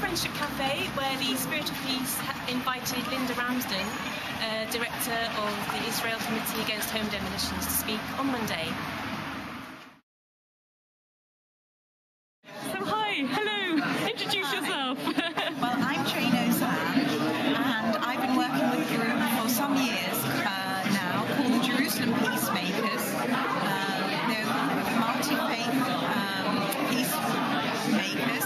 Friendship Cafe, where the Spirit of Peace invited Linda Ramsden, Director of the Israel Committee Against Home Demolitions, to speak on Monday. So hi, hello, introduce yourself. Well, I'm Jane Ozan, and I've been working with a group for some years now called the Jerusalem Peacemakers. They're multi-faith peacemakers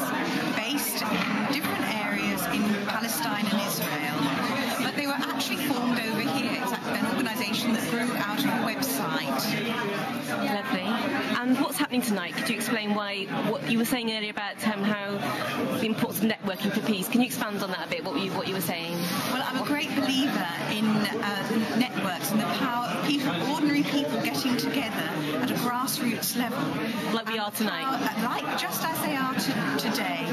based in different areas in Palestine and Israel. But they were actually formed over here. It's an organisation that grew out of a website. Lovely. And what's happening tonight? Could you explain what you were saying earlier about how the importance of networking for peace? Can you expand on that a bit, what you were saying? Well, I'm a great believer in networks and the power of people, ordinary people getting together at a grassroots level. Like we are tonight. Just as they are today.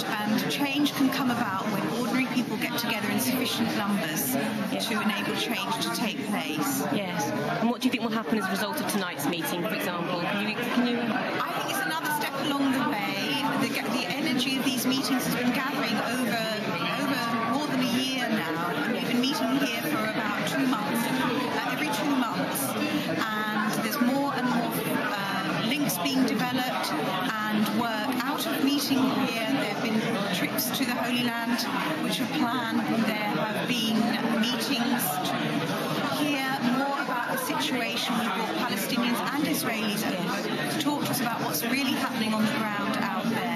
And change can come about when ordinary people get together in sufficient numbers to enable change to take place. Yes. And what do you think will happen as a result of tonight's meeting, for example? Can you... I think it's another step along the way. The energy of these meetings has been gathering over more than a year now. And we've been meeting here for about 2 months, every 2 months. And there's more and more links being developed and work out of meeting here. There have been trips to the Holy Land which are planned. There have been meetings to hear more about the situation. We've brought Palestinians and Israelis over to talk to us about what's really happening on the ground out there.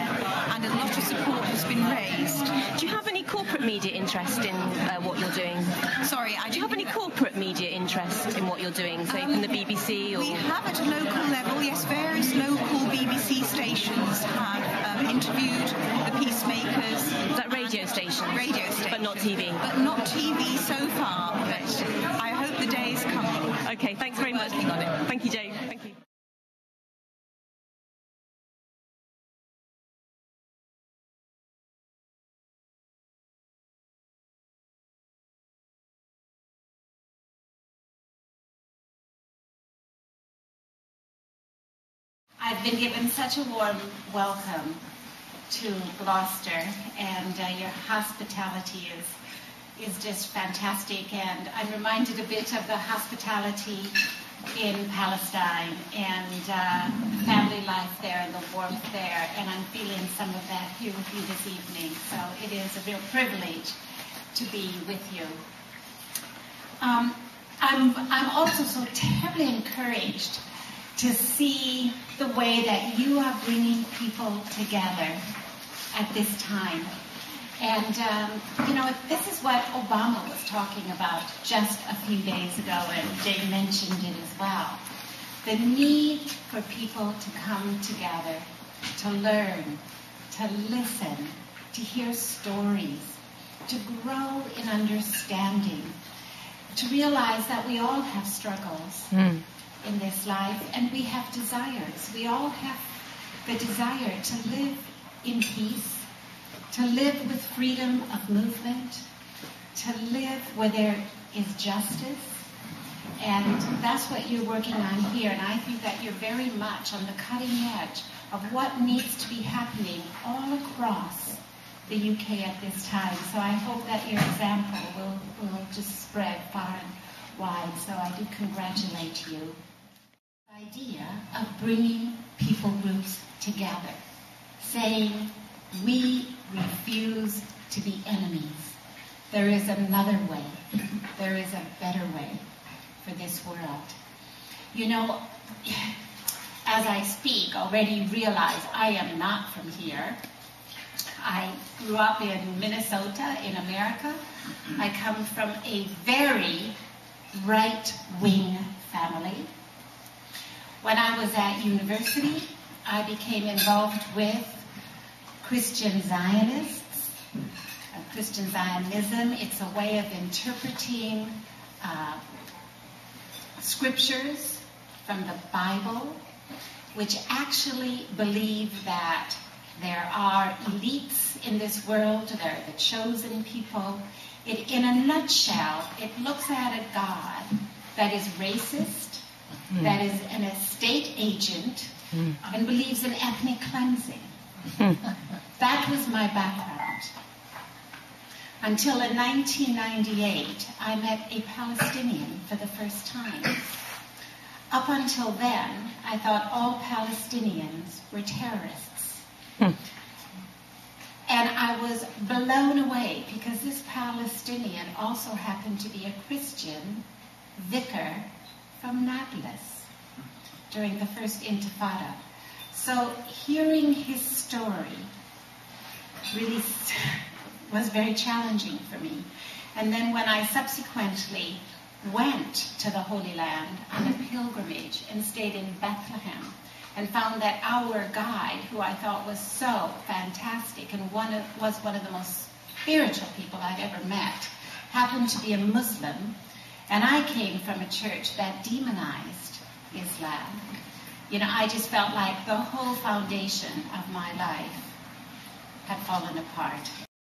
And a lot of support has been raised. Do you have any corporate media interest in what you're doing? Sorry, do you have any corporate media interest in what you're doing, say from the BBC? Or... We have at a local level, yes, various local BBC stations have interviewed the peacemakers. Is that radio stations? Radio stations. But not TV? But not TV so far, but I hope the day is coming. Okay, thanks very much. Working on it. Thank you, Jane. Thank you. I've been given such a warm welcome to Gloucester, and your hospitality is just fantastic. And I'm reminded a bit of the hospitality in Palestine and family life there and the warmth there. And I'm feeling some of that here with you this evening. So it is a real privilege to be with you. I'm also so terribly encouraged to see the way that you are bringing people together at this time. And, this is what Obama was talking about just a few days ago, and Jane mentioned it as well. The need for people to come together, to learn, to listen, to hear stories, to grow in understanding, to realize that we all have struggles. In this life, and we have desires. We all have the desire to live in peace, to live with freedom of movement, to live where there is justice. And that's what you're working on here, and I think that you're very much on the cutting edge of what needs to be happening all across the UK at this time. So I hope that your example will just spread far and wide. So I do congratulate you. Idea of bringing people groups together, saying we refuse to be enemies. There is another way. There is a better way for this world. You know, as I speak, already realize I am not from here. I grew up in Minnesota in America. I come from a very right-wing family. When I was at university, I became involved with Christian Zionists. Christian Zionism, it's a way of interpreting scriptures from the Bible, which actually believe that there are elites in this world, there are the chosen people. In a nutshell, it looks at a God that is racist, that is an estate agent, and believes in ethnic cleansing. That was my background. Until in 1998, I met a Palestinian for the first time. Up until then, I thought all Palestinians were terrorists. And I was blown away because this Palestinian also happened to be a Christian vicar from Nablus during the first Intifada. So hearing his story really was very challenging for me. And then when I subsequently went to the Holy Land on a pilgrimage and stayed in Bethlehem and found that our guide, who I thought was so fantastic and was one of the most spiritual people I'd ever met, happened to be a Muslim, and I came from a church that demonized Islam. You know, I just felt like the whole foundation of my life had fallen apart.